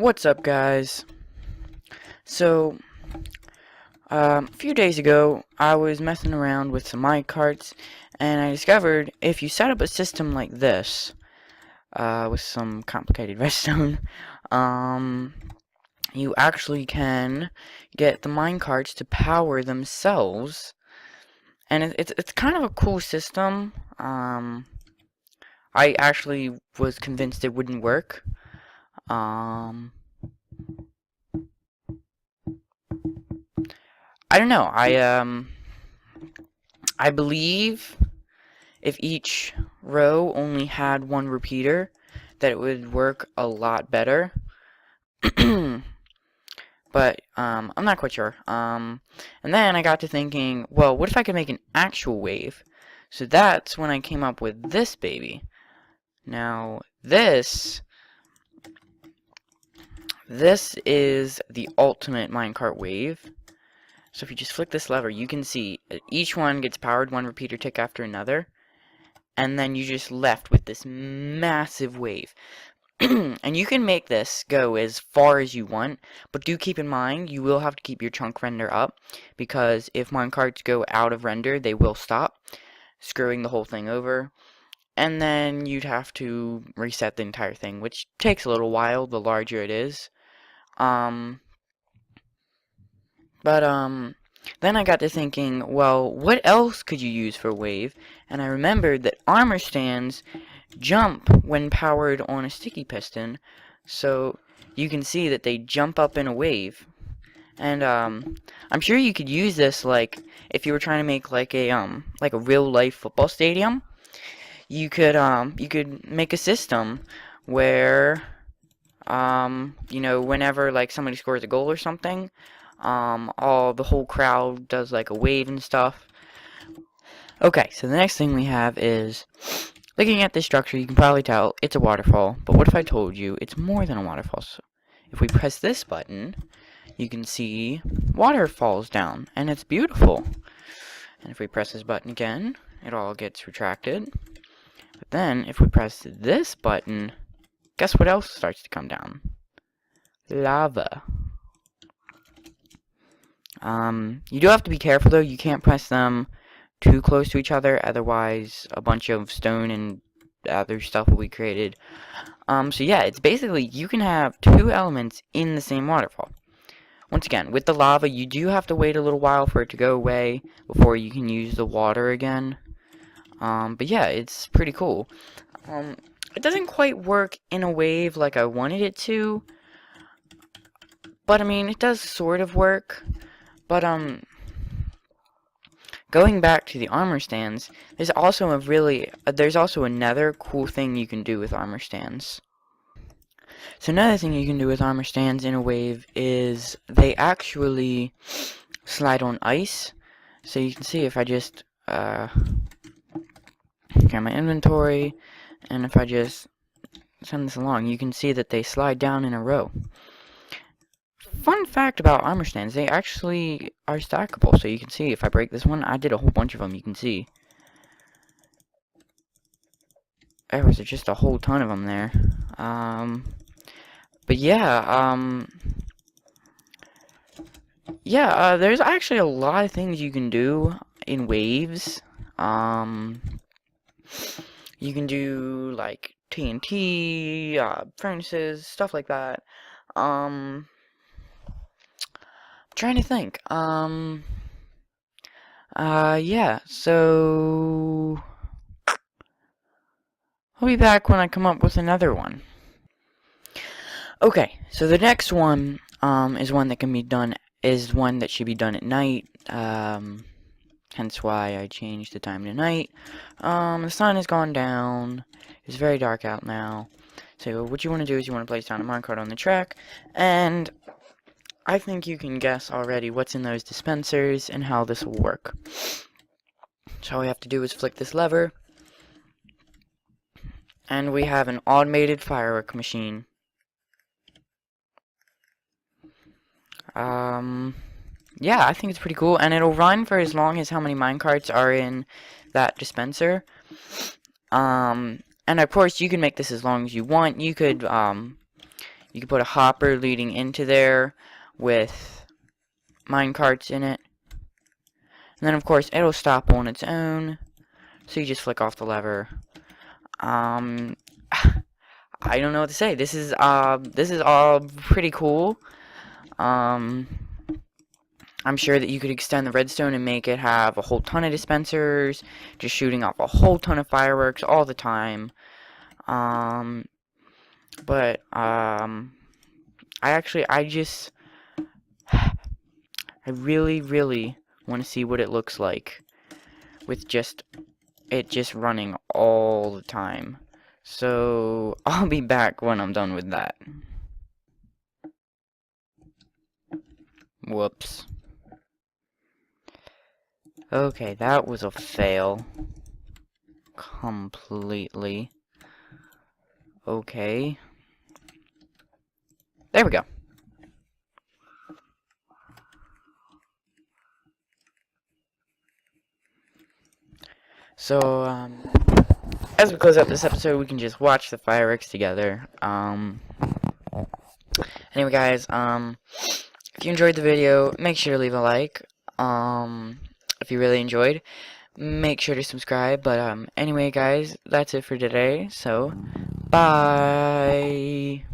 What's up, guys? So, a few days ago, I was messing around with some minecarts, and I discovered if you set up a system like this, with some complicated redstone, um, you actually can get the minecarts to power themselves, and it's kind of a cool system. I actually was convinced it wouldn't work. I don't know. I believe if each row only had one repeater, that it would work a lot better. But I'm not quite sure. And then I got to thinking, well, what if I could make an actual wave? So that's when I came up with this baby. Now, this is the ultimate minecart wave. So if you just flick this lever, you can see each one gets powered one repeater tick after another. And then you just left with this massive wave. And you can make this go as far as you want, but do keep in mind you will have to keep your chunk render up, because if minecarts go out of render, they will stop, screwing the whole thing over. And then you'd have to reset the entire thing, which takes a little while the larger it is. Then I got to thinking, well, what else could you use for wave? And I remembered that armor stands jump when powered on a sticky piston, so you can see that they jump up in a wave. And I'm sure you could use this, like if you were trying to make like a real life football stadium. You could make a system where whenever like somebody scores a goal or something, the whole crowd does like a wave and stuff. Okay, so the next thing we have is, looking at this structure, you can probably tell it's a waterfall, but what if I told you it's more than a waterfall? So if we press this button, you can see water falls down, and it's beautiful. And if we press this button again, it all gets retracted. But then, if we press this button, guess what else starts to come down? Lava. You do have to be careful though, you can't press them too close to each other, otherwise a bunch of stone and other stuff will be created. So yeah, it's basically, you can have two elements in the same waterfall. Once again, with the lava, you do have to wait a little while for it to go away before you can use the water again. But yeah, it's pretty cool. It doesn't quite work in a wave like I wanted it to, but I mean, it does sort of work. But going back to the armor stands, there's also another cool thing you can do with armor stands. So another thing you can do with armor stands in a wave is they actually slide on ice. So you can see if I just get my inventory, and if I just send this along, you can see that they slide down in a row. Fun fact about armor stands, they actually are stackable. So you can see if I break this one, I did a whole bunch of them, you can see. There was just a whole ton of them there. But yeah, there's actually a lot of things you can do in waves. You can do like TNT, furnaces, stuff like that. Trying to think. Yeah, so I'll be back when I come up with another one. Okay, so the next one, is one that should be done at night, hence why I changed the time to night. The sun has gone down, it's very dark out now, so what you want to do is you want to place down a minecart on the track, and I think you can guess already what's in those dispensers and how this will work. So all we have to do is flick this lever, and we have an automated firework machine. Yeah, I think it's pretty cool, and it'll run for as long as how many minecarts are in that dispenser. And of course, you can make this as long as you want. You could You can put a hopper leading into there with mine carts in it. And then, of course, it'll stop on its own. So you just flick off the lever. I don't know what to say. This is all pretty cool. I'm sure that you could extend the redstone and make it have a whole ton of dispensers, just shooting off a whole ton of fireworks all the time. But I really, really want to see what it looks like with it just running all the time. So I'll be back when I'm done with that. Whoops. Okay, that was a fail. Completely. Okay. There we go. So, as we close out this episode, we can just watch the fireworks together. Anyway, guys, if you enjoyed the video, make sure to leave a like. If you really enjoyed, make sure to subscribe. But, anyway, guys, that's it for today. So, bye.